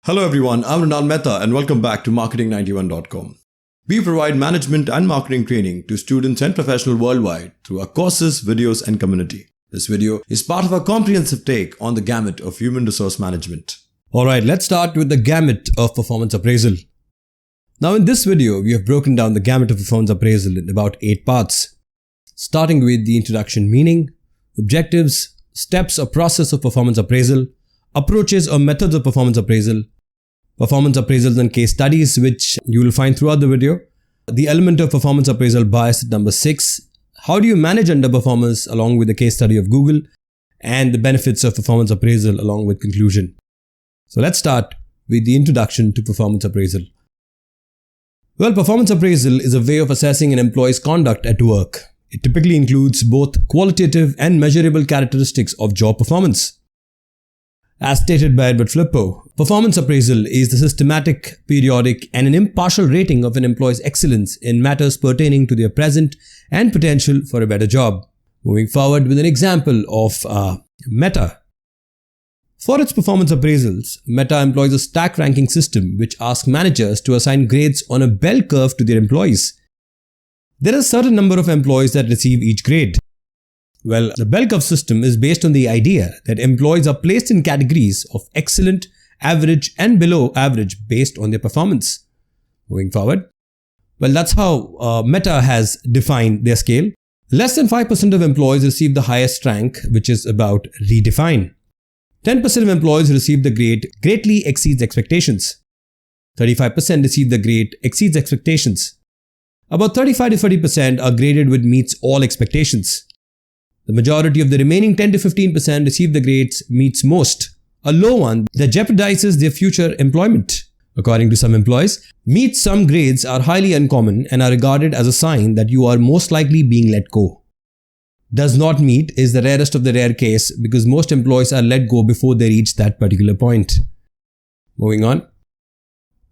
Hello everyone, I'm Ronald Mehta and welcome back to Marketing91.com. We provide management and marketing training to students and professionals worldwide through our courses, videos and community. This video is part of our comprehensive take on the gamut of human resource management. Alright, let's start with the gamut of performance appraisal. Now in this video, we have broken down the gamut of performance appraisal in about 8 parts. Starting with the introduction, meaning, objectives, steps or process of performance appraisal, approaches or methods of performance appraisal, performance appraisals and case studies, which you will find throughout the video, the element of performance appraisal bias at number 6, how do you manage underperformance along with the case study of Google, and the benefits of performance appraisal along with conclusion. So let's start with the introduction to performance appraisal. Well, performance appraisal is a way of assessing an employee's conduct at work. It typically includes both qualitative and measurable characteristics of job performance. As stated by Edward Flippo, performance appraisal is the systematic, periodic, and an impartial rating of an employee's excellence in matters pertaining to their present and potential for a better job. Moving forward with an example of Meta. For its performance appraisals, Meta employs a stack ranking system which asks managers to assign grades on a bell curve to their employees. There is a certain number of employees that receive each grade. Well, the bell curve system is based on the idea that employees are placed in categories of excellent, average and below average based on their performance. Moving forward, well, that's how Meta has defined their scale. Less than 5% of employees receive the highest rank, which is about redefine. 10% of employees receive the grade greatly exceeds expectations. 35% receive the grade exceeds expectations. About 35 to 30% are graded with meets all expectations. The majority of the remaining 10 to 15% receive the grades meets most, a low one that jeopardizes their future employment. According to some employees, meet some grades are highly uncommon and are regarded as a sign that you are most likely being let go. Does not meet is the rarest of the rare case because most employees are let go before they reach that particular point. Moving on.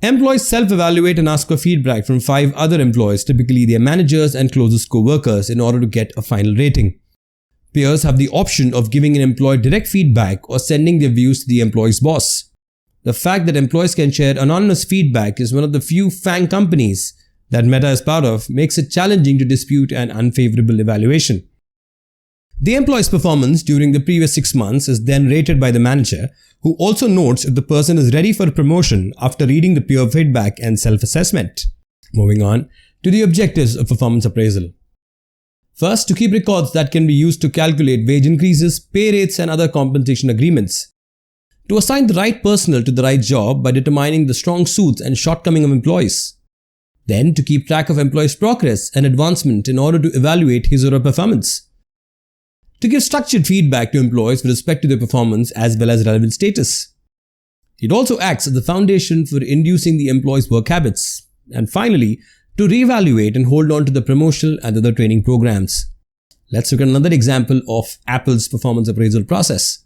Employees self-evaluate and ask for feedback from 5 other employees, typically their managers and closest co-workers, in order to get a final rating. Peers have the option of giving an employee direct feedback or sending their views to the employee's boss. The fact that employees can share anonymous feedback is one of the few FAANG companies that Meta is part of, makes it challenging to dispute an unfavorable evaluation. The employee's performance during the previous 6 months is then rated by the manager, who also notes if the person is ready for promotion after reading the peer feedback and self-assessment. Moving on to the objectives of performance appraisal. First, to keep records that can be used to calculate wage increases, pay rates and other compensation agreements. To assign the right personnel to the right job by determining the strong suits and shortcomings of employees. Then, to keep track of employees' progress and advancement in order to evaluate his or her performance. To give structured feedback to employees with respect to their performance as well as relevant status. It also acts as the foundation for inducing the employees' work habits. And finally, to reevaluate and hold on to the promotional and other training programs. Let's look at another example of Apple's performance appraisal process.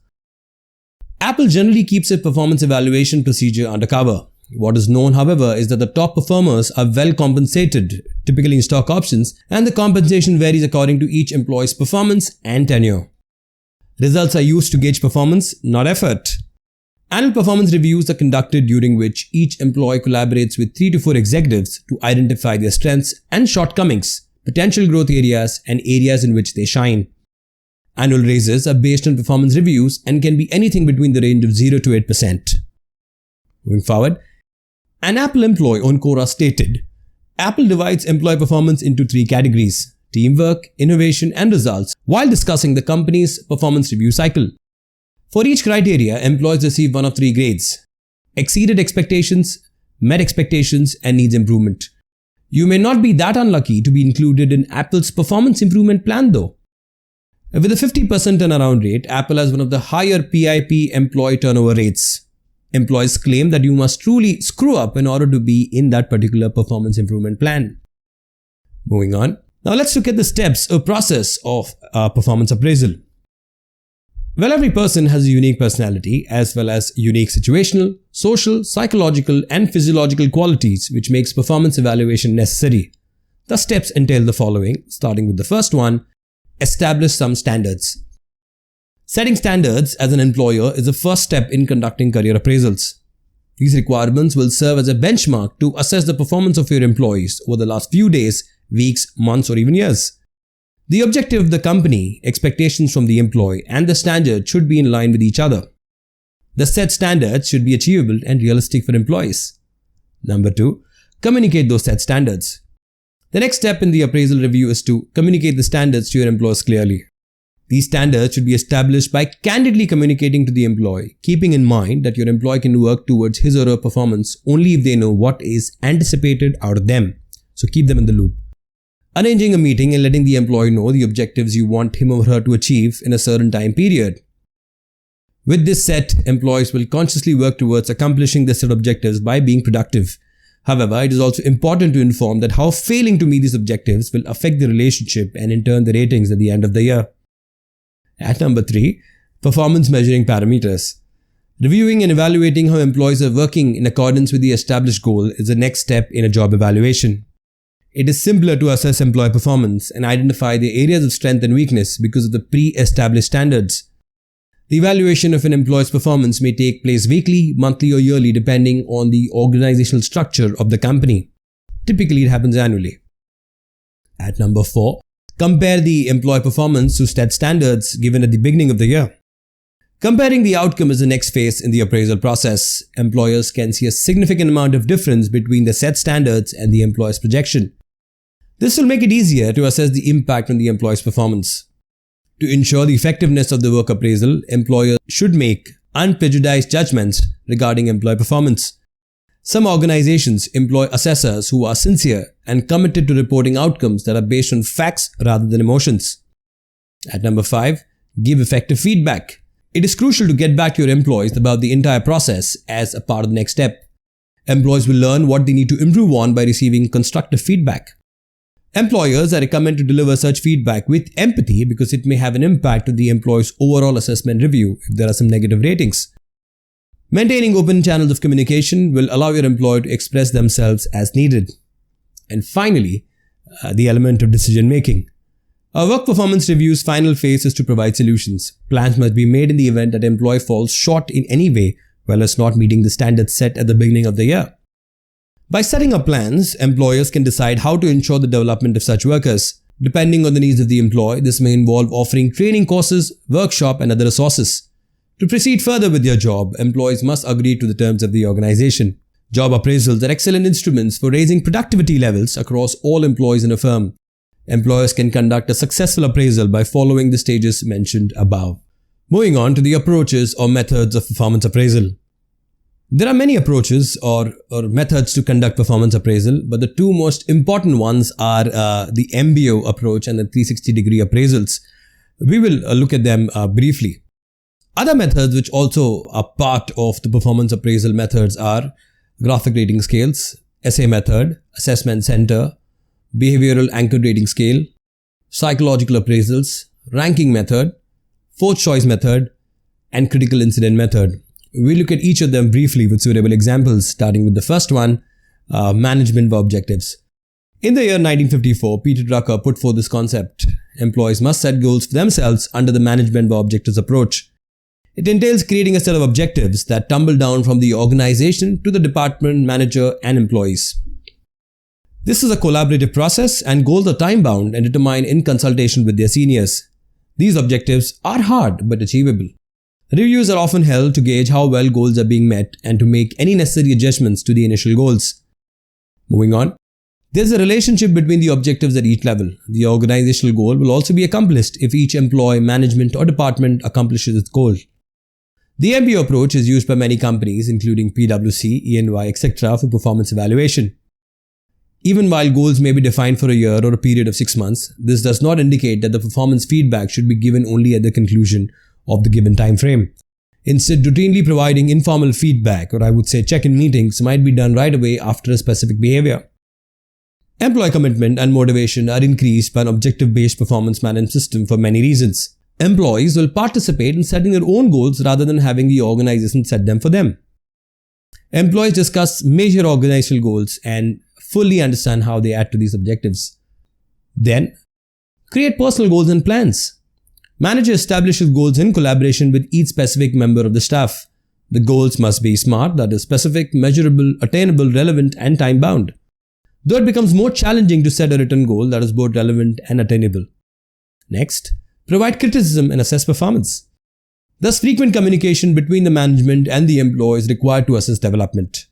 Apple generally keeps its performance evaluation procedure undercover. What is known, however, is that the top performers are well compensated, typically in stock options, and the compensation varies according to each employee's performance and tenure. Results are used to gauge performance, not effort. Annual performance reviews are conducted during which each employee collaborates with 3 to 4 executives to identify their strengths and shortcomings, potential growth areas, and areas in which they shine. Annual raises are based on performance reviews and can be anything between the range of 0 to 8%. Moving forward, an Apple employee on Quora stated, Apple divides employee performance into 3 categories: teamwork, innovation, and results, while discussing the company's performance review cycle. For each criteria, employees receive one of 3 grades: exceeded expectations, met expectations, and needs improvement. You may not be that unlucky to be included in Apple's performance improvement plan though. With a 50% turnaround rate, Apple has one of the higher PIP employee turnover rates. Employees claim that you must truly screw up in order to be in that particular performance improvement plan. Moving on. Now let's look at the steps or process of performance appraisal. Well, every person has a unique personality as well as unique situational, social, psychological and physiological qualities which makes performance evaluation necessary. The steps entail the following, starting with the first one: establish some standards. Setting standards as an employer is the first step in conducting career appraisals. These requirements will serve as a benchmark to assess the performance of your employees over the last few days, weeks, months, or even years. The objective of the company, expectations from the employee, and the standard should be in line with each other. The set standards should be achievable and realistic for employees. Number 2, communicate those set standards. The next step in the appraisal review is to communicate the standards to your employees clearly. These standards should be established by candidly communicating to the employee, keeping in mind that your employee can work towards his or her performance only if they know what is anticipated out of them. So keep them in the loop. Arranging a meeting and letting the employee know the objectives you want him or her to achieve in a certain time period. With this set, employees will consciously work towards accomplishing the set objectives by being productive. However, it is also important to inform that how failing to meet these objectives will affect the relationship and in turn the ratings at the end of the year. At number 3, performance measuring parameters. Reviewing and evaluating how employees are working in accordance with the established goal is the next step in a job evaluation. It is simpler to assess employee performance and identify the areas of strength and weakness because of the pre-established standards. The evaluation of an employee's performance may take place weekly, monthly, or yearly depending on the organizational structure of the company. Typically, it happens annually. At number 4, compare the employee performance to set standards given at the beginning of the year. Comparing the outcome is the next phase in the appraisal process. Employers can see a significant amount of difference between the set standards and the employee's projection. This will make it easier to assess the impact on the employee's performance. To ensure the effectiveness of the work appraisal, employers should make unprejudiced judgments regarding employee performance. Some organizations employ assessors who are sincere and committed to reporting outcomes that are based on facts rather than emotions. At number 5, give effective feedback. It is crucial to get back to your employees about the entire process as a part of the next step. Employees will learn what they need to improve on by receiving constructive feedback. Employers are recommended to deliver such feedback with empathy because it may have an impact on the employee's overall assessment review if there are some negative ratings. Maintaining open channels of communication will allow your employee to express themselves as needed. And finally, the element of decision making. Our work performance review's final phase is to provide solutions. Plans must be made in the event that an employee falls short in any way, well as not meeting the standards set at the beginning of the year. By setting up plans, employers can decide how to ensure the development of such workers. Depending on the needs of the employee, this may involve offering training courses, workshop, and other resources. To proceed further with your job, employees must agree to the terms of the organization. Job appraisals are excellent instruments for raising productivity levels across all employees in a firm. Employers can conduct a successful appraisal by following the stages mentioned above. Moving on to the approaches or methods of performance appraisal. There are many approaches or methods to conduct performance appraisal, but the two most important ones are the MBO approach and the 360-degree appraisals. We will look at them briefly. Other methods which also are part of the performance appraisal methods are graphic rating scales, essay method, assessment center, behavioral anchored rating scale, psychological appraisals, ranking method, fourth choice method, and critical incident method. We'll look at each of them briefly with suitable examples, starting with the first one, management by objectives. In the year 1954, Peter Drucker put forth this concept. Employees must set goals for themselves under the management by objectives approach. It entails creating a set of objectives that tumble down from the organization to the department, manager, and employees. This is a collaborative process and goals are time-bound and determined in consultation with their seniors. These objectives are hard but achievable. Reviews are often held to gauge how well goals are being met and to make any necessary adjustments to the initial goals. Moving on, there's a relationship between the objectives at each level. The organizational goal will also be accomplished if each employee, management, or department accomplishes its goal. The MBO approach is used by many companies, including PwC, EY, etc., for performance evaluation. Even while goals may be defined for a year or a period of 6 months, this does not indicate that the performance feedback should be given only at the conclusion of the given time frame. Instead, routinely providing informal feedback, or I would say check-in meetings, might be done right away after a specific behavior. Employee commitment and motivation are increased by an objective-based performance management system for many reasons. Employees will participate in setting their own goals rather than having the organization set them for them. Employees discuss major organizational goals and fully understand how they add to these objectives. Then, create personal goals and plans. Manager establishes goals in collaboration with each specific member of the staff. The goals must be SMART, that is specific, measurable, attainable, relevant, and time-bound. Though it becomes more challenging to set a written goal that is both relevant and attainable. Next, provide criticism and assess performance. Thus, frequent communication between the management and the employee is required to assess development.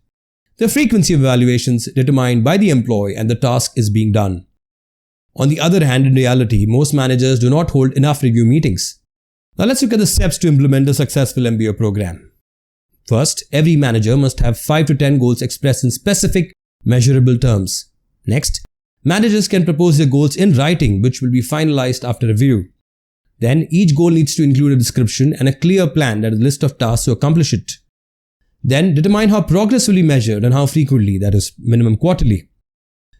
The frequency of evaluations determined by the employee and the task is being done. On the other hand, in reality, most managers do not hold enough review meetings. Now let's look at the steps to implement a successful MBO program. First, every manager must have 5 to 10 goals expressed in specific, measurable terms. Next, managers can propose their goals in writing, which will be finalized after review. Then, each goal needs to include a description and a clear plan, that is a list of tasks to accomplish it. Then, determine how progress will be measured and how frequently, that is minimum quarterly.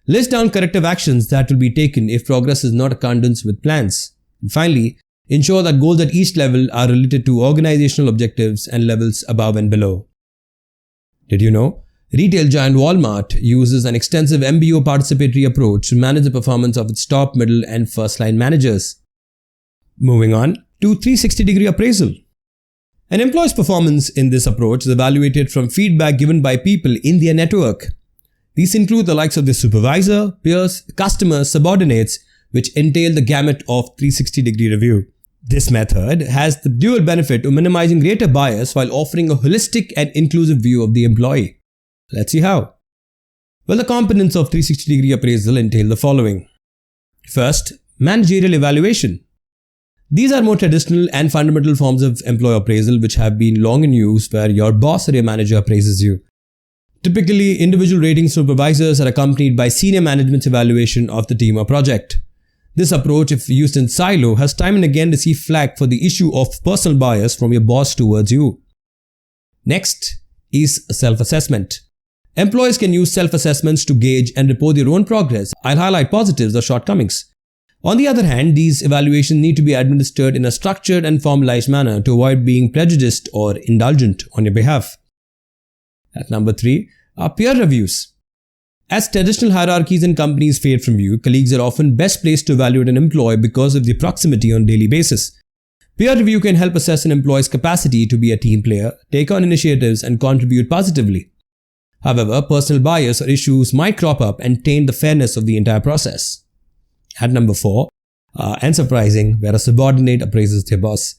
List down corrective actions that will be taken if progress is not in accordance with plans. And finally, ensure that goals at each level are related to organizational objectives and levels above and below. Did you know? Retail giant Walmart uses an extensive MBO participatory approach to manage the performance of its top, middle, and first-line managers. Moving on to 360-degree appraisal. An employee's performance in this approach is evaluated from feedback given by people in their network. These include the likes of the supervisor, peers, customers, subordinates, which entail the gamut of 360-degree review. This method has the dual benefit of minimizing greater bias while offering a holistic and inclusive view of the employee. Let's see how. Well, the components of 360-degree appraisal entail the following. First, managerial evaluation. These are more traditional and fundamental forms of employee appraisal which have been long in use, where your boss or your manager appraises you. Typically, individual ratings supervisors are accompanied by senior management's evaluation of the team or project. This approach, if used in silo, has time and again received flack for the issue of personal bias from your boss towards you. Next is self-assessment. Employees can use self-assessments to gauge and report their own progress. I'll highlight positives or shortcomings. On the other hand, these evaluations need to be administered in a structured and formalized manner to avoid being prejudiced or indulgent on your behalf. At number 3 are peer reviews. As traditional hierarchies in companies fade from view, colleagues are often best placed to evaluate an employee because of the proximity on a daily basis. Peer review can help assess an employee's capacity to be a team player, take on initiatives, and contribute positively. However, personal bias or issues might crop up and taint the fairness of the entire process. At number 4, and surprising, where a subordinate appraises their boss.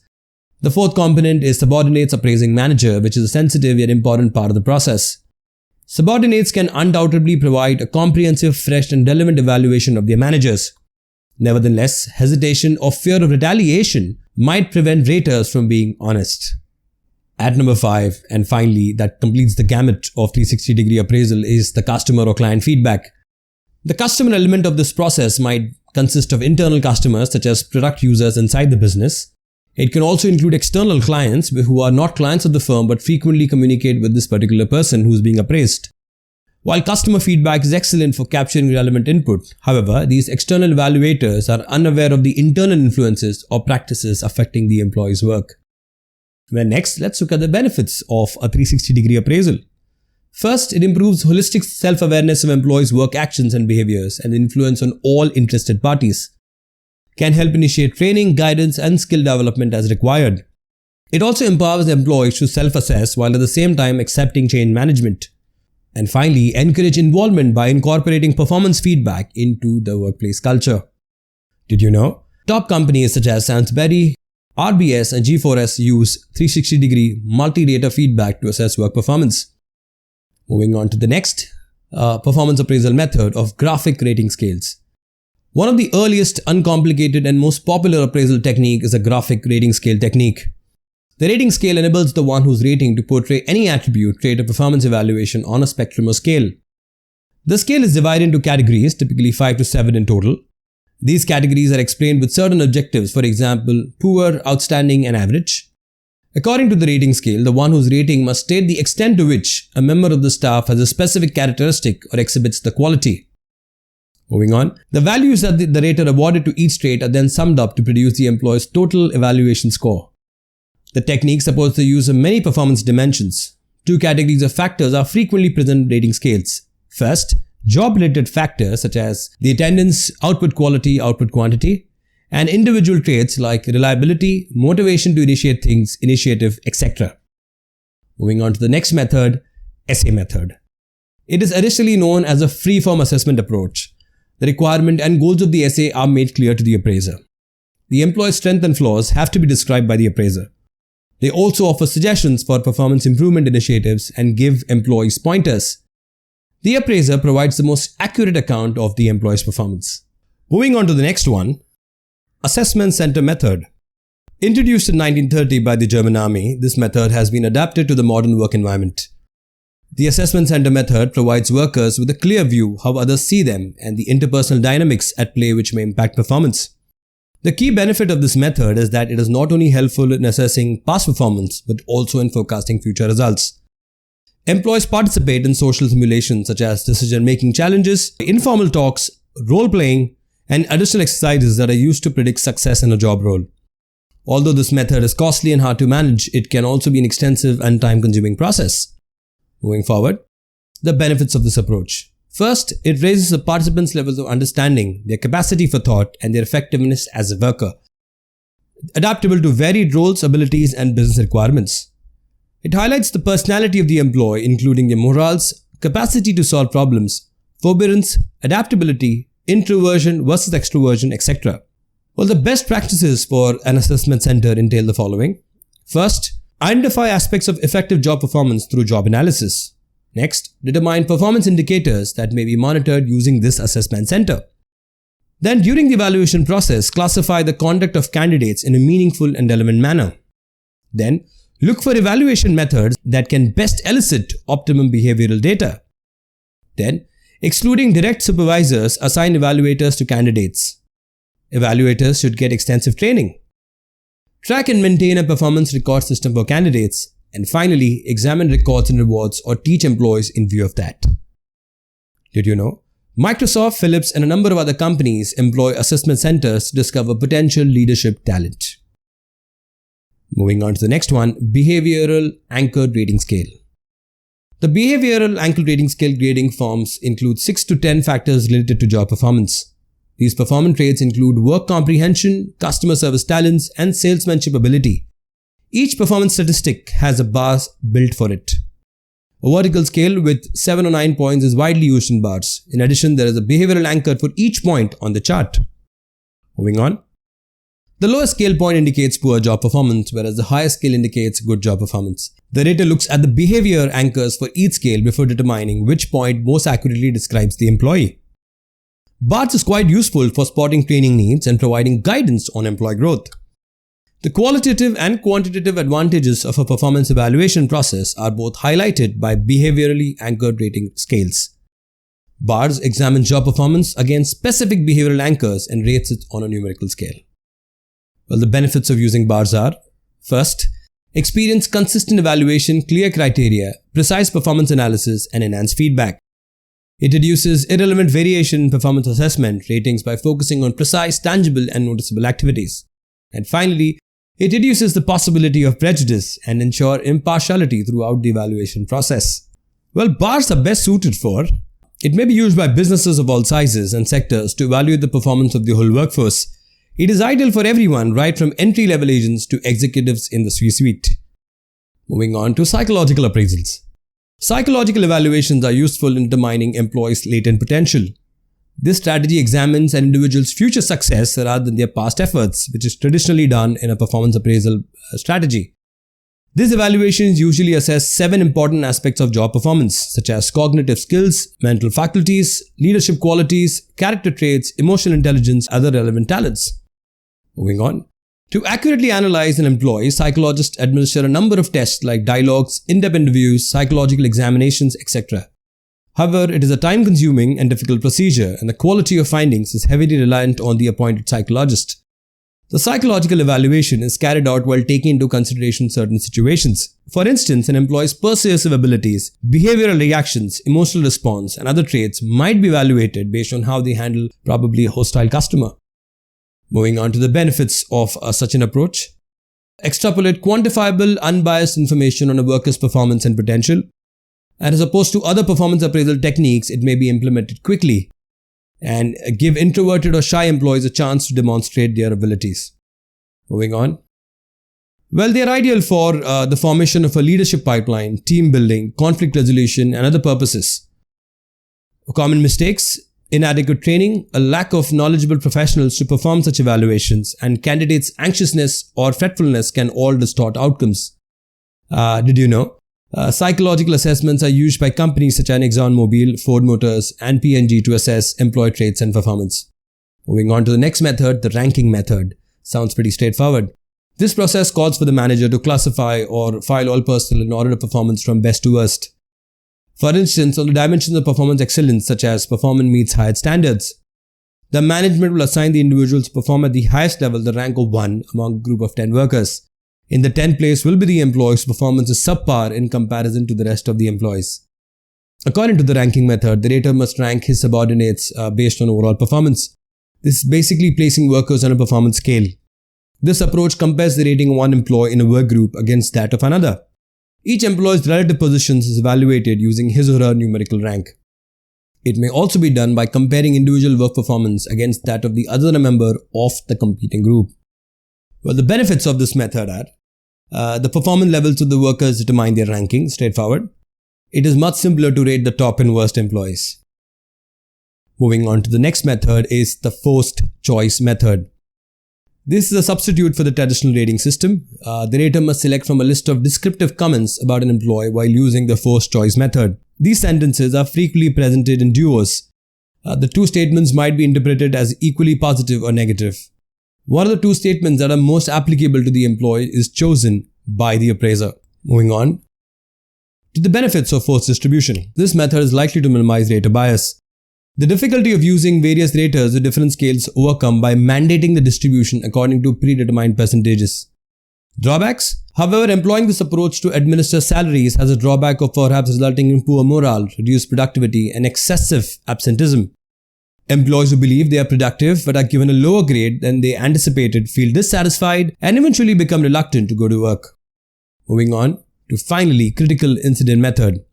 The fourth component is subordinates appraising manager, which is a sensitive yet important part of the process. Subordinates can undoubtedly provide a comprehensive, fresh, and relevant evaluation of their managers. Nevertheless, hesitation or fear of retaliation might prevent raters from being honest. At number 5, and finally, that completes the gamut of 360-degree appraisal, is the customer or client feedback. The customer element of this process might consist of internal customers such as product users inside the business. It can also include external clients who are not clients of the firm but frequently communicate with this particular person who is being appraised. While customer feedback is excellent for capturing relevant input, however, these external evaluators are unaware of the internal influences or practices affecting the employee's work. Well, next, let's look at the benefits of a 360-degree appraisal. First, it improves holistic self-awareness of employees' work actions and behaviors and influence on all interested parties. Can help initiate training, guidance, and skill development as required. It also empowers employees to self-assess while at the same time accepting change management. And finally, encourage involvement by incorporating performance feedback into the workplace culture. Did you know? Top companies such as Sainsbury, RBS, and G4S use 360-degree multi-rater feedback to assess work performance. Moving on to the next performance appraisal method of graphic rating scales. One of the earliest, uncomplicated, and most popular appraisal technique is a graphic rating scale technique. The rating scale enables the one who's rating to portray any attribute, trait, or performance evaluation on a spectrum or scale. The scale is divided into categories, typically 5 to 7 in total. These categories are explained with certain objectives, for example, poor, outstanding, and average. According to the rating scale, the one whose rating must state the extent to which a member of the staff has a specific characteristic or exhibits the quality. Moving on, the values that the rater awarded to each trait are then summed up to produce the employee's total evaluation score. The technique supports the use of many performance dimensions. 2 categories of factors are frequently present in rating scales. First, job-related factors such as the attendance, output quality, output quantity, and individual traits like reliability, motivation to initiate things, initiative, etc. Moving on to the next method, essay method. It is additionally known as a free-form assessment approach. The requirement and goals of the essay are made clear to the appraiser. The employee's strengths and flaws have to be described by the appraiser. They also offer suggestions for performance improvement initiatives and give employees pointers. The appraiser provides the most accurate account of the employee's performance. Moving on to the next one, assessment center method. Introduced in 1930 by the German Army, this method has been adapted to the modern work environment. The assessment center method provides workers with a clear view how others see them and the interpersonal dynamics at play which may impact performance. The key benefit of this method is that it is not only helpful in assessing past performance but also in forecasting future results. Employees participate in social simulations such as decision-making challenges, informal talks, role-playing, and additional exercises that are used to predict success in a job role. Although this method is costly and hard to manage, it can also be an extensive and time-consuming process. Moving forward, the benefits of this approach. First, it raises the participants' levels of understanding, their capacity for thought, and their effectiveness as a worker. Adaptable to varied roles, abilities, and business requirements. It highlights the personality of the employee, including their morals, capacity to solve problems, forbearance, adaptability, introversion versus extroversion, etc. Well, the best practices for an assessment center entail the following. First, identify aspects of effective job performance through job analysis. Next, determine performance indicators that may be monitored using this assessment center. Then, during the evaluation process, classify the conduct of candidates in a meaningful and relevant manner. Then, look for evaluation methods that can best elicit optimum behavioral data. Then, excluding direct supervisors, assign evaluators to candidates. Evaluators should get extensive training. Track and maintain a performance record system for candidates. And finally, examine records and rewards or teach employees in view of that. Did you know? Microsoft, Philips, and a number of other companies employ assessment centers to discover potential leadership talent. Moving on to the next one, Behavioral Anchored Rating Scale. The Behavioral Anchored Rating Scale grading forms include 6 to 10 factors related to job performance. These performance traits include work comprehension, customer service talents, and salesmanship ability. Each performance statistic has a bar built for it. A vertical scale with 7 or 9 points is widely used in bars. In addition, there is a behavioral anchor for each point on the chart. Moving on. The lowest scale point indicates poor job performance, whereas the highest scale indicates good job performance. The rater looks at the behavior anchors for each scale before determining which point most accurately describes the employee. BARS is quite useful for spotting training needs and providing guidance on employee growth. The qualitative and quantitative advantages of a performance evaluation process are both highlighted by behaviorally anchored rating scales. BARS examines job performance against specific behavioral anchors and rates it on a numerical scale. Well, the benefits of using BARS are: first, experience consistent evaluation, clear criteria, precise performance analysis, and enhanced feedback. It reduces irrelevant variation in performance assessment ratings by focusing on precise, tangible, and noticeable activities. And finally, it reduces the possibility of prejudice and ensure impartiality throughout the evaluation process. Well, BARS are best suited for: it may be used by businesses of all sizes and sectors to evaluate the performance of the whole workforce. It is ideal for everyone, right from entry-level agents to executives in the C-suite. Moving on to psychological appraisals. Psychological evaluations are useful in determining employees' latent potential. This strategy examines an individual's future success rather than their past efforts, which is traditionally done in a performance appraisal strategy. These evaluations usually assess 7 important aspects of job performance, such as cognitive skills, mental faculties, leadership qualities, character traits, emotional intelligence, and other relevant talents. Moving on. To accurately analyze an employee, psychologists administer a number of tests like dialogues, in-depth interviews, psychological examinations, etc. However, it is a time-consuming and difficult procedure, and the quality of findings is heavily reliant on the appointed psychologist. The psychological evaluation is carried out while taking into consideration certain situations. For instance, an employee's persuasive abilities, behavioral reactions, emotional response, and other traits might be evaluated based on how they handle probably a hostile customer. Moving on to the benefits of such an approach. Extrapolate quantifiable, unbiased information on a worker's performance and potential. And as opposed to other performance appraisal techniques, it may be implemented quickly and give introverted or shy employees a chance to demonstrate their abilities. Moving on. Well, they are ideal for the formation of a leadership pipeline, team building, conflict resolution, and other purposes. Common mistakes: inadequate training, a lack of knowledgeable professionals to perform such evaluations, and candidates' anxiousness or fretfulness can all distort outcomes. Did you know? Psychological assessments are used by companies such as ExxonMobil, Ford Motors, and P&G to assess employee traits and performance. Moving on to the next method, the ranking method. Sounds pretty straightforward. This process calls for the manager to classify or file all personnel in order of performance from best to worst. For instance, on the dimensions of performance excellence such as performance meets highest standards, the management will assign the individuals to perform at the highest level the rank of 1 among a group of 10 workers. In the 10th place will be the employee whose performance is subpar in comparison to the rest of the employees. According to the ranking method, the rater must rank his subordinates based on overall performance. This is basically placing workers on a performance scale. This approach compares the rating of one employee in a work group against that of another. Each employee's relative positions is evaluated using his or her numerical rank. It may also be done by comparing individual work performance against that of the other member of the competing group. Well, the benefits of this method are the performance levels of the workers determine their ranking, straightforward. It is much simpler to rate the top and worst employees. Moving on to the next method is the forced choice method. This is a substitute for the traditional rating system. The rater must select from a list of descriptive comments about an employee while using the forced choice method. These sentences are frequently presented in duos. The two statements might be interpreted as equally positive or negative. One of the two statements that are most applicable to the employee is chosen by the appraiser. Moving on to the benefits of forced distribution. This method is likely to minimize rater bias. The difficulty of using various raters with different scales overcome by mandating the distribution according to predetermined percentages. Drawbacks? However, employing this approach to administer salaries has a drawback of perhaps resulting in poor morale, reduced productivity, and excessive absenteeism. Employees who believe they are productive but are given a lower grade than they anticipated feel dissatisfied and eventually become reluctant to go to work. Moving on to finally, critical incident method.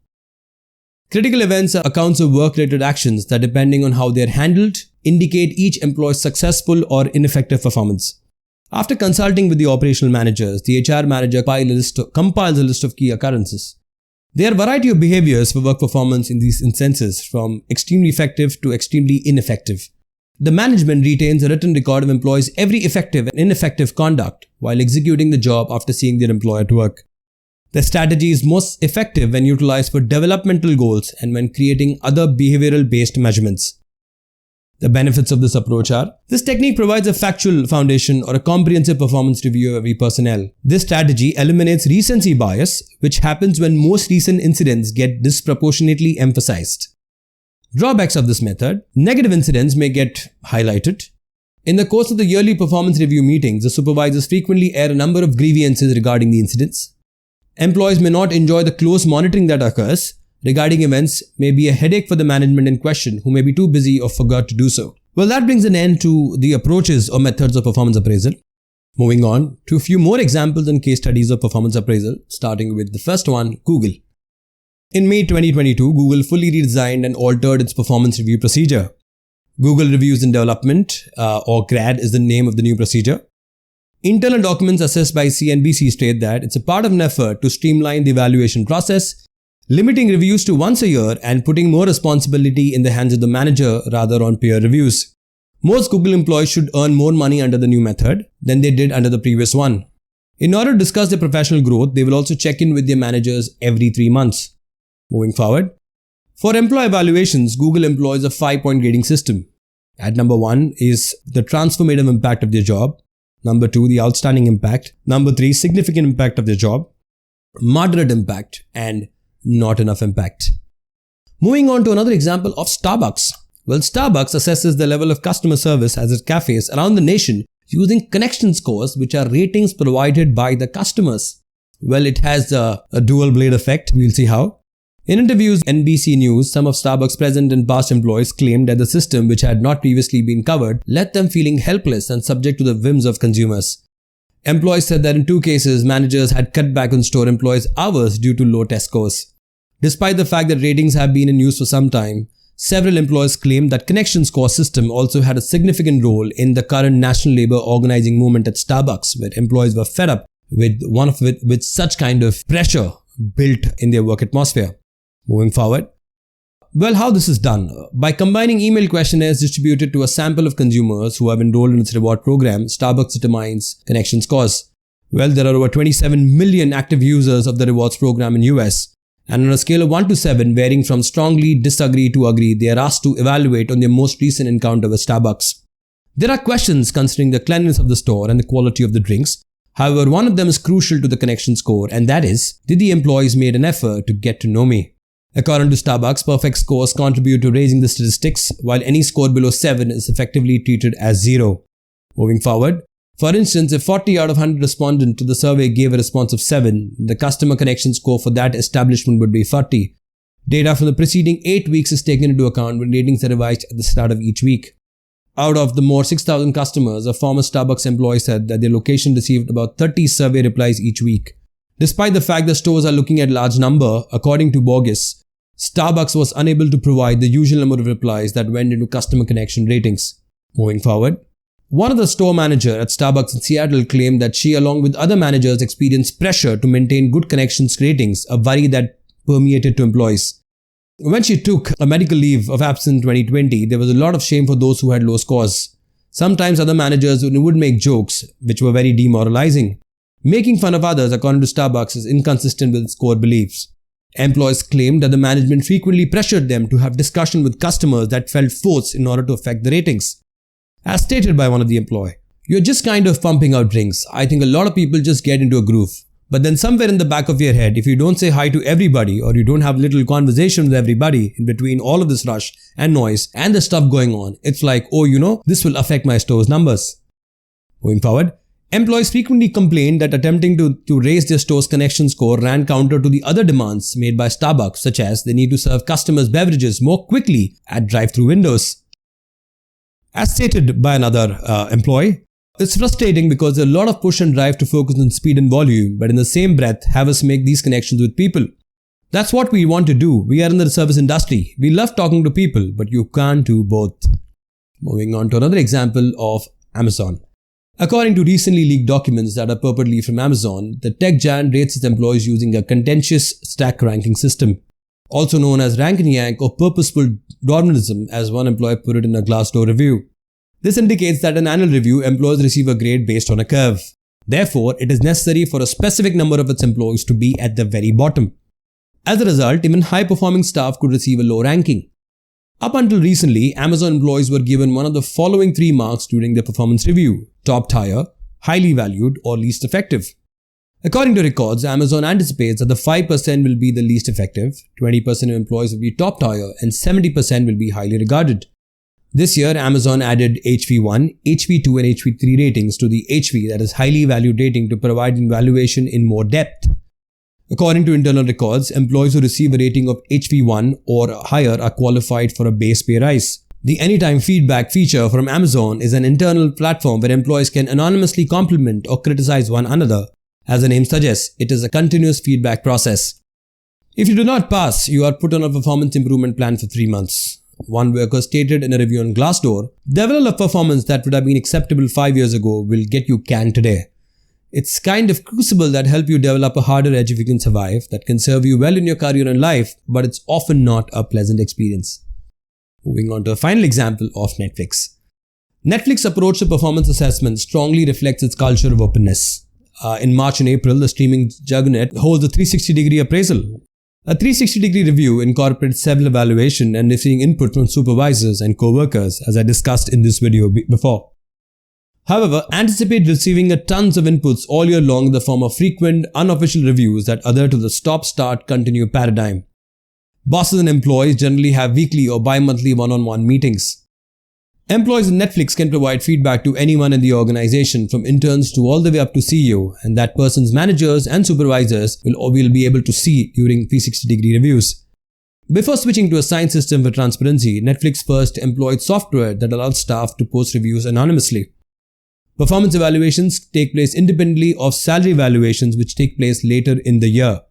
Critical events are accounts of work-related actions that, depending on how they are handled, indicate each employee's successful or ineffective performance. After consulting with the operational managers, the HR manager compiles a list of key occurrences. There are a variety of behaviors for work performance in these instances, from extremely effective to extremely ineffective. The management retains a written record of employees' every effective and ineffective conduct while executing the job after seeing their employer at work. The strategy is most effective when utilized for developmental goals and when creating other behavioral-based measurements. The benefits of this approach are: this technique provides a factual foundation or a comprehensive performance review of every personnel. This strategy eliminates recency bias, which happens when most recent incidents get disproportionately emphasized. Drawbacks of this method: negative incidents may get highlighted. In the course of the yearly performance review meetings, the supervisors frequently air a number of grievances regarding the incidents. Employees may not enjoy the close monitoring that occurs regarding events, may be a headache for the management in question, who may be too busy or forgot to do so. Well, that brings an end to the approaches or methods of performance appraisal. Moving on to a few more examples and case studies of performance appraisal, starting with the first one, Google. In May 2022, Google fully redesigned and altered its performance review procedure. Google Reviews in Development, or GRAD, is the name of the new procedure. Internal documents assessed by CNBC state that it's a part of an effort to streamline the evaluation process, limiting reviews to once a year and putting more responsibility in the hands of the manager rather on peer reviews. Most Google employees should earn more money under the new method than they did under the previous one. In order to discuss their professional growth, they will also check in with their managers every 3 months. Moving forward, for employee evaluations, Google employs a 5-point grading system. At number 1 is the transformative impact of their job. Number 2, the outstanding impact. Number 3, significant impact of their job. Moderate impact, and not enough impact. Moving on to another example of Starbucks. Well, Starbucks assesses the level of customer service at its cafes around the nation using connection scores, which are ratings provided by the customers. Well, it has a dual blade effect. We'll see how. In interviews with NBC News, some of Starbucks' present and past employees claimed that the system, which had not previously been covered, left them feeling helpless and subject to the whims of consumers. Employees said that in 2 cases, managers had cut back on store employees' hours due to low test scores. Despite the fact that ratings have been in use for some time, several employees claimed that connection score system also had a significant role in the current national labor organizing movement at Starbucks, where employees were fed up with such kind of pressure built in their work atmosphere. Moving forward. Well, how this is done? By combining email questionnaires distributed to a sample of consumers who have enrolled in its reward program, Starbucks determines connection scores. Well, there are over 27 million active users of the rewards program in US, and on a scale of 1 to 7, varying from strongly disagree to agree, they are asked to evaluate on their most recent encounter with Starbucks. There are questions concerning the cleanliness of the store and the quality of the drinks. However, one of them is crucial to the connection score, and that is, did the employees made an effort to get to know me? According to Starbucks, perfect scores contribute to raising the statistics, while any score below 7 is effectively treated as 0. Moving forward, for instance, if 40 out of 100 respondents to the survey gave a response of 7, the customer connection score for that establishment would be 40. Data from the preceding 8 weeks is taken into account when ratings are revised at the start of each week. Out of the more 6,000 customers, a former Starbucks employee said that their location received about 30 survey replies each week. Despite the fact that stores are looking at large number, according to Borges, Starbucks was unable to provide the usual number of replies that went into customer connection ratings. Moving forward, one of the store manager at Starbucks in Seattle claimed that she, along with other managers, experienced pressure to maintain good connections ratings, a worry that permeated to employees. When she took a medical leave of absence in 2020, there was a lot of shame for those who had low scores. Sometimes other managers would make jokes, which were very demoralizing. Making fun of others, according to Starbucks, is inconsistent with its core beliefs. Employees claimed that the management frequently pressured them to have discussion with customers that felt forced in order to affect the ratings. As stated by one of the employees, "You're just kind of pumping out drinks. I think a lot of people just get into a groove. But then somewhere in the back of your head, if you don't say hi to everybody or you don't have little conversation with everybody in between all of this rush and noise and the stuff going on, it's like, oh, this will affect my store's numbers." Moving forward, employees frequently complained that attempting to raise their store's connection score ran counter to the other demands made by Starbucks, such as they need to serve customers beverages more quickly at drive-thru windows. As stated by another employee, it's frustrating because there's a lot of push and drive to focus on speed and volume, but in the same breath, have us make these connections with people. That's what we want to do. We are in the service industry. We love talking to people, but you can't do both. Moving on to another example of Amazon. According to recently leaked documents that are purportedly from Amazon, the tech giant rates its employees using a contentious stack ranking system, also known as rank and yank or purposeful Darwinism, as one employee put it in a Glassdoor review. This indicates that in an annual review, employees receive a grade based on a curve. Therefore, it is necessary for a specific number of its employees to be at the very bottom. As a result, even high-performing staff could receive a low ranking. Up until recently, Amazon employees were given one of the following 3 marks during their performance review: top tier, highly valued, or least effective. According to records, Amazon anticipates that the 5% will be the least effective, 20% of employees will be top tier, and 70% will be highly regarded. This year, Amazon added HV1, HV2, and HV3 ratings to the HV, that is highly valued rating, to provide evaluation in more depth. According to internal records, employees who receive a rating of HV1 or higher are qualified for a base pay rise. The Anytime Feedback feature from Amazon is an internal platform where employees can anonymously compliment or criticize one another. As the name suggests, it is a continuous feedback process. If you do not pass, you are put on a performance improvement plan for 3 months. One worker stated in a review on Glassdoor, "The level of performance that would have been acceptable 5 years ago will get you canned today. It's kind of crucible that help you develop a harder edge if you can survive, that can serve you well in your career and life, but it's often not a pleasant experience." Moving on to a final example of Netflix. Netflix's approach to performance assessment strongly reflects its culture of openness. In March and April, the streaming juggernaut holds a 360-degree appraisal. A 360-degree review incorporates several evaluation and receiving input from supervisors and co-workers, as I discussed in this video before. However, anticipate receiving tons of inputs all year long in the form of frequent, unofficial reviews that adhere to the stop, start, continue paradigm. Bosses and employees generally have weekly or bi-monthly one-on-one meetings. Employees in Netflix can provide feedback to anyone in the organization, from interns to all the way up to CEO, and that person's managers and supervisors will be able to see during 360-degree reviews. Before switching to a signed system for transparency, Netflix first employed software that allowed staff to post reviews anonymously. Performance evaluations take place independently of salary evaluations, which take place later in the year.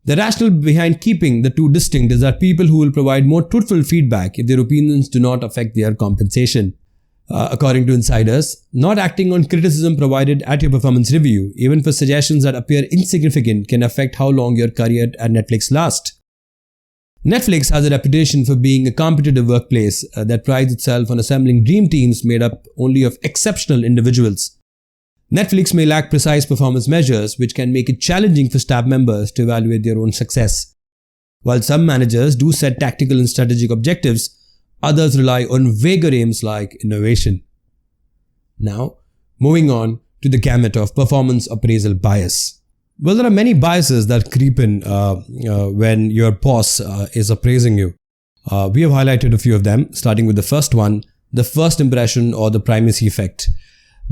The rationale behind keeping the two distinct is that people who will provide more truthful feedback if their opinions do not affect their compensation. according to insiders, not acting on criticism provided at your performance review, even for suggestions that appear insignificant, can affect how long your career at Netflix lasts. Netflix has a reputation for being a competitive workplace that prides itself on assembling dream teams made up only of exceptional individuals. Netflix may lack precise performance measures, which can make it challenging for staff members to evaluate their own success. While some managers do set tactical and strategic objectives, others rely on vaguer aims like innovation. Now, moving on to the gamut of performance appraisal bias. Well, there are many biases that creep in when your boss is appraising you. We have highlighted a few of them, starting with the first one, the first impression or the primacy effect.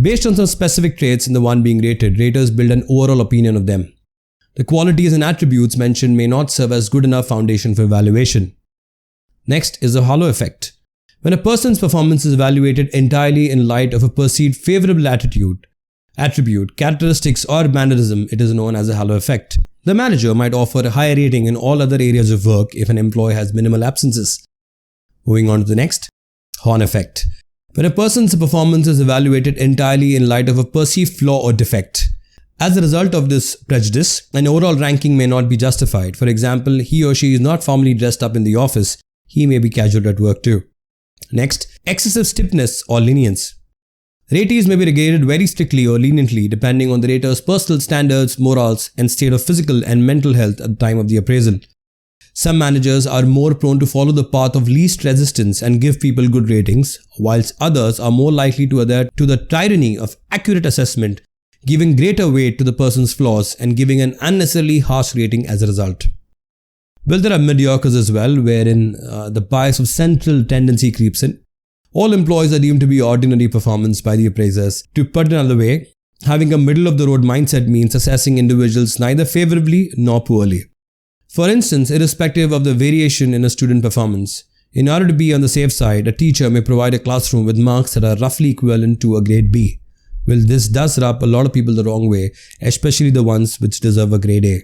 Based on some specific traits in the one being rated, raters build an overall opinion of them. The qualities and attributes mentioned may not serve as good enough foundation for evaluation. Next is the halo effect. When a person's performance is evaluated entirely in light of a perceived favorable attribute, characteristics, or mannerism, it is known as a halo effect. The manager might offer a higher rating in all other areas of work if an employee has minimal absences. Moving on to the next, horn effect. When a person's performance is evaluated entirely in light of a perceived flaw or defect. As a result of this prejudice, an overall ranking may not be justified. For example, he or she is not formally dressed up in the office. He may be casual at work too. Next, excessive stiffness or lenience. Ratees may be regarded very strictly or leniently depending on the rater's personal standards, morals, and state of physical and mental health at the time of the appraisal. Some managers are more prone to follow the path of least resistance and give people good ratings, whilst others are more likely to adhere to the tyranny of accurate assessment, giving greater weight to the person's flaws and giving an unnecessarily harsh rating as a result. Well, there are mediocres as well, wherein the bias of central tendency creeps in. All employees are deemed to be ordinary performance by the appraisers. To put it another way, having a middle-of-the-road mindset means assessing individuals neither favorably nor poorly. For instance, irrespective of the variation in a student performance, in order to be on the safe side, a teacher may provide a classroom with marks that are roughly equivalent to a grade B. Well, this does rub a lot of people the wrong way, especially the ones which deserve a grade A.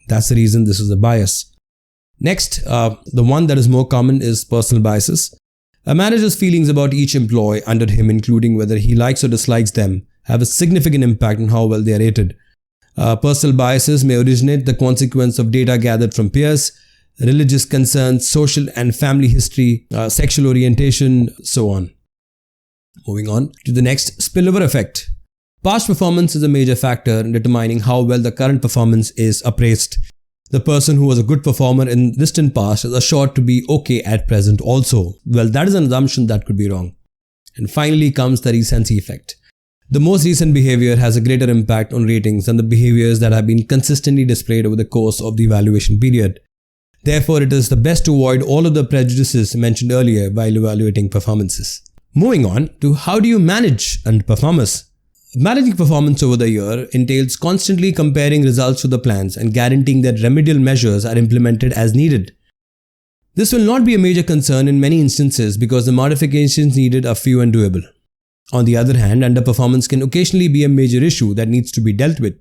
That's the reason this is a bias. Next, the one that is more common is personal biases. A manager's feelings about each employee under him, including whether he likes or dislikes them, have a significant impact on how well they are rated. Personal biases may originate the consequence of data gathered from peers, religious concerns, social and family history, sexual orientation, so on. Moving on to the next, spillover effect. Past performance is a major factor in determining how well the current performance is appraised. The person who was a good performer in distant past is assured to be okay at present also. Well, that is an assumption that could be wrong. And finally comes the recency effect. The most recent behavior has a greater impact on ratings than the behaviors that have been consistently displayed over the course of the evaluation period. Therefore, it is the best to avoid all of the prejudices mentioned earlier while evaluating performances. Moving on to how do you manage underperformers? Managing performance over the year entails constantly comparing results to the plans and guaranteeing that remedial measures are implemented as needed. This will not be a major concern in many instances because the modifications needed are few and doable. On the other hand, underperformance can occasionally be a major issue that needs to be dealt with.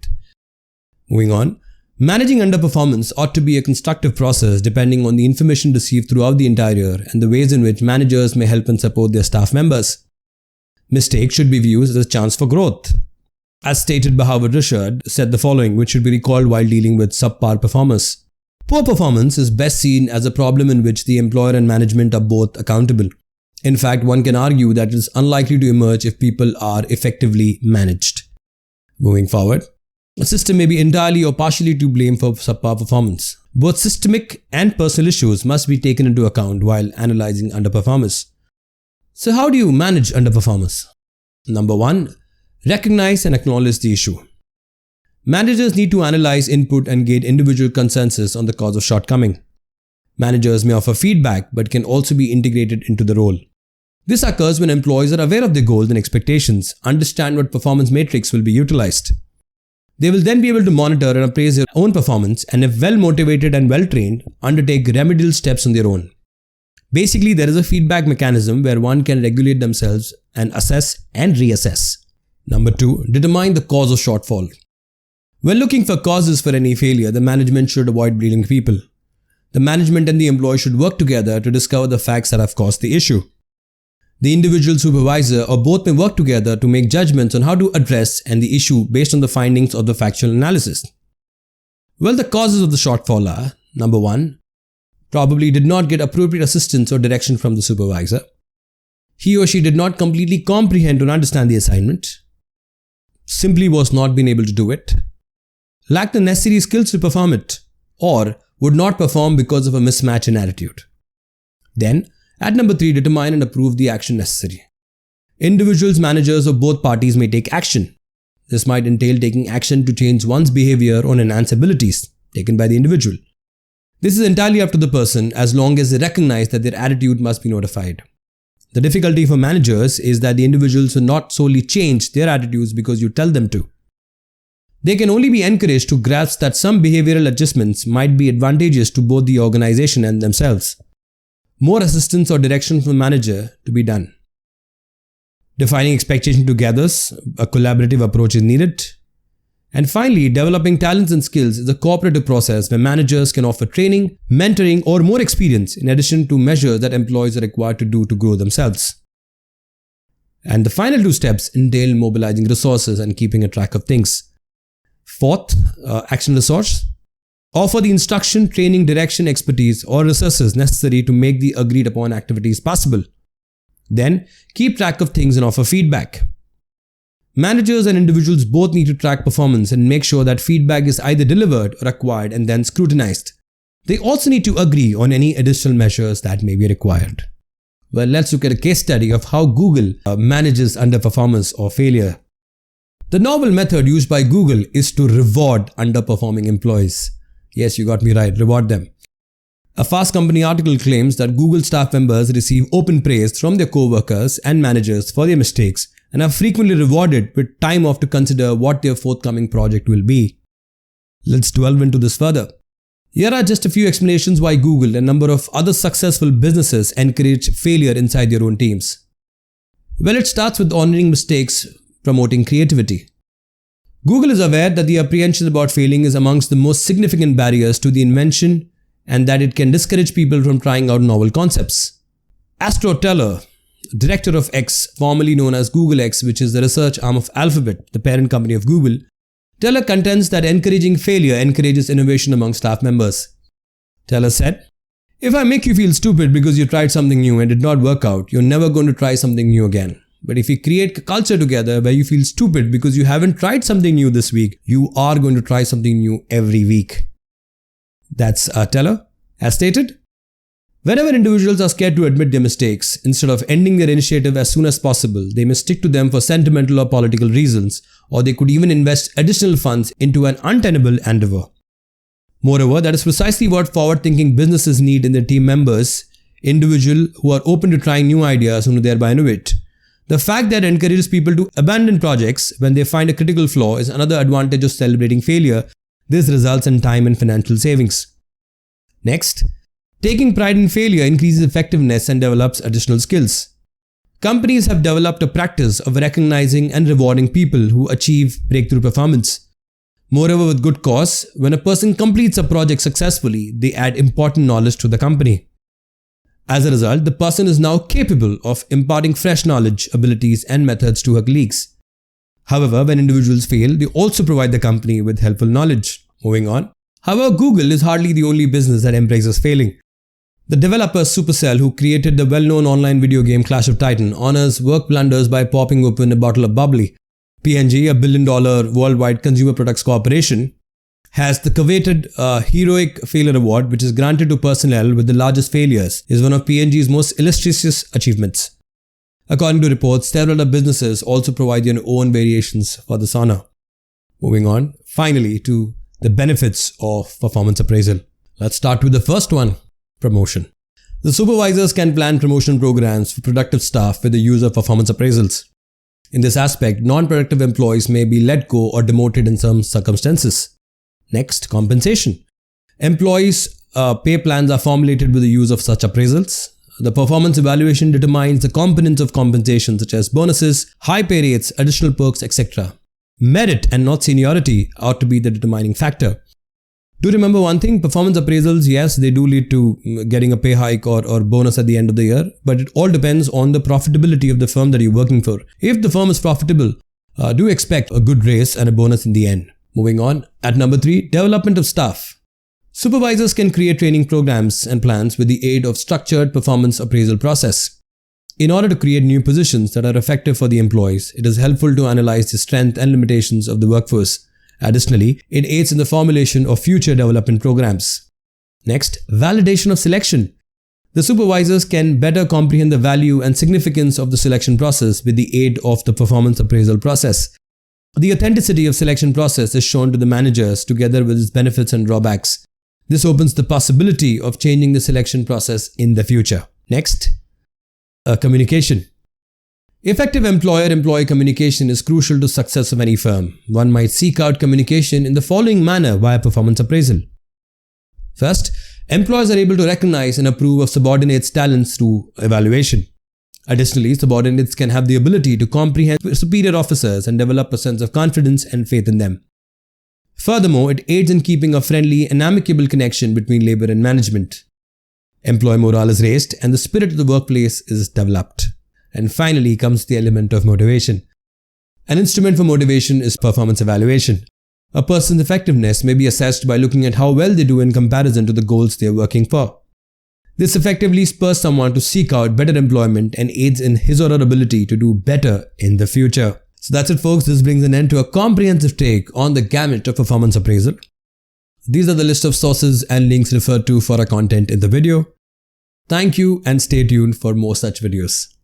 Moving on, managing underperformance ought to be a constructive process depending on the information received throughout the entire year and the ways in which managers may help and support their staff members. Mistakes should be viewed as a chance for growth. As stated by Howard Richard, said the following, which should be recalled while dealing with subpar performers. Poor performance is best seen as a problem in which the employer and management are both accountable. In fact, one can argue that it is unlikely to emerge if people are effectively managed. Moving forward, a system may be entirely or partially to blame for subpar performance. Both systemic and personal issues must be taken into account while analyzing underperformance. So how do you manage underperformers? Number 1. Recognize and acknowledge the issue. Managers need to analyze input and gauge individual consensus on the cause of shortcoming. Managers may offer feedback but can also be integrated into the role. This occurs when employees are aware of their goals and expectations, understand what performance matrix will be utilized. They will then be able to monitor and appraise their own performance and, if well motivated and well trained, undertake remedial steps on their own. Basically, there is a feedback mechanism where one can regulate themselves and assess and reassess. Number 2. Determine the cause of shortfall. When looking for causes for any failure, the management should avoid blaming people. The management and the employee should work together to discover the facts that have caused the issue. The individual supervisor or both may work together to make judgments on how to address the issue based on the findings of the factual analysis. Well, the causes of the shortfall are: number 1, probably did not get appropriate assistance or direction from the supervisor. He or she did not completely comprehend or understand the assignment. Simply was not being able to do it. Lacked the necessary skills to perform it, or would not perform because of a mismatch in attitude. Then, at number 3, determine and approve the action necessary. Individuals, managers of both parties may take action. This might entail taking action to change one's behavior or enhance abilities taken by the individual. This is entirely up to the person as long as they recognize that their attitude must be notified. The difficulty for managers is that the individuals will not solely change their attitudes because you tell them to. They can only be encouraged to grasp that some behavioral adjustments might be advantageous to both the organization and themselves. More assistance or direction from the manager to be done. Defining expectation together, a collaborative approach is needed. And finally, developing talents and skills is a cooperative process where managers can offer training, mentoring, or more experience in addition to measures that employees are required to do to grow themselves. And the final 2 steps entail mobilizing resources and keeping a track of things. 4th, action resource. Offer the instruction, training, direction, expertise, or resources necessary to make the agreed upon activities possible. Then, keep track of things and offer feedback. Managers and individuals both need to track performance and make sure that feedback is either delivered or acquired and then scrutinized. They also need to agree on any additional measures that may be required. Well, let's look at a case study of how Google manages underperformance or failure. The novel method used by Google is to reward underperforming employees. Yes, you got me right, reward them. A Fast Company article claims that Google staff members receive open praise from their co-workers and managers for their mistakes and are frequently rewarded with time off to consider what their forthcoming project will be. Let's delve into this further. Here are just a few explanations why Google and a number of other successful businesses encourage failure inside their own teams. Well, it starts with honoring mistakes, promoting creativity. Google is aware that the apprehension about failing is amongst the most significant barriers to the invention and that it can discourage people from trying out novel concepts. Astro Teller, director of X, formerly known as Google X, which is the research arm of Alphabet, the parent company of Google, Teller contends that encouraging failure encourages innovation among staff members. Teller said, "If I make you feel stupid because you tried something new and did not work out, you're never going to try something new again. But if we create a culture together where you feel stupid because you haven't tried something new this week, you are going to try something new every week." That's Teller. As stated, whenever individuals are scared to admit their mistakes, instead of ending their initiative as soon as possible, they may stick to them for sentimental or political reasons, or they could even invest additional funds into an untenable endeavor. Moreover, that is precisely what forward-thinking businesses need in their team members, individuals who are open to trying new ideas and who thereby innovate. The fact that it encourages people to abandon projects when they find a critical flaw is another advantage of celebrating failure. This results in time and financial savings. Next, taking pride in failure increases effectiveness and develops additional skills. Companies have developed a practice of recognizing and rewarding people who achieve breakthrough performance. Moreover, with good cause, when a person completes a project successfully, they add important knowledge to the company. As a result, the person is now capable of imparting fresh knowledge, abilities, and methods to her colleagues. However, when individuals fail, they also provide the company with helpful knowledge. Moving on. However, Google is hardly the only business that embraces failing. The developer Supercell, who created the well-known online video game Clash of Titan, honors work blunders by popping open a bottle of bubbly. P&G, a billion-dollar worldwide consumer products corporation, has the coveted Heroic Failure Award, which is granted to personnel with the largest failures, is one of P&G's most illustrious achievements. According to reports, several other businesses also provide their own variations for this honor. Moving on, finally, to the benefits of performance appraisal. Let's start with the first one, promotion. The supervisors can plan promotion programs for productive staff with the use of performance appraisals. In this aspect, non-productive employees may be let go or demoted in some circumstances. Next, compensation. Employees' pay plans are formulated with the use of such appraisals. The performance evaluation determines the components of compensation such as bonuses, high pay rates, additional perks, etc. Merit and not seniority ought to be the determining factor. Do remember one thing, performance appraisals, yes, they do lead to getting a pay hike or bonus at the end of the year, but it all depends on the profitability of the firm that you're working for. If the firm is profitable, do expect a good raise and a bonus in the end. Moving on, at number 3, development of staff. Supervisors can create training programs and plans with the aid of structured performance appraisal process. In order to create new positions that are effective for the employees, it is helpful to analyze the strength and limitations of the workforce. Additionally, it aids in the formulation of future development programs. Next, validation of selection. The supervisors can better comprehend the value and significance of the selection process with the aid of the performance appraisal process. The authenticity of selection process is shown to the managers together with its benefits and drawbacks. This opens the possibility of changing the selection process in the future. Next, communication. Effective employer-employee communication is crucial to success of any firm. One might seek out communication in the following manner via performance appraisal. First, employers are able to recognize and approve of subordinates' talents through evaluation. Additionally, subordinates can have the ability to comprehend superior officers and develop a sense of confidence and faith in them. Furthermore, it aids in keeping a friendly and amicable connection between labor and management. Employee morale is raised and the spirit of the workplace is developed. And finally comes the element of motivation. An instrument for motivation is performance evaluation. A person's effectiveness may be assessed by looking at how well they do in comparison to the goals they are working for. This effectively spurs someone to seek out better employment and aids in his or her ability to do better in the future. So that's it, folks. This brings an end to a comprehensive take on the gamut of performance appraisal. These are the list of sources and links referred to for our content in the video. Thank you and stay tuned for more such videos.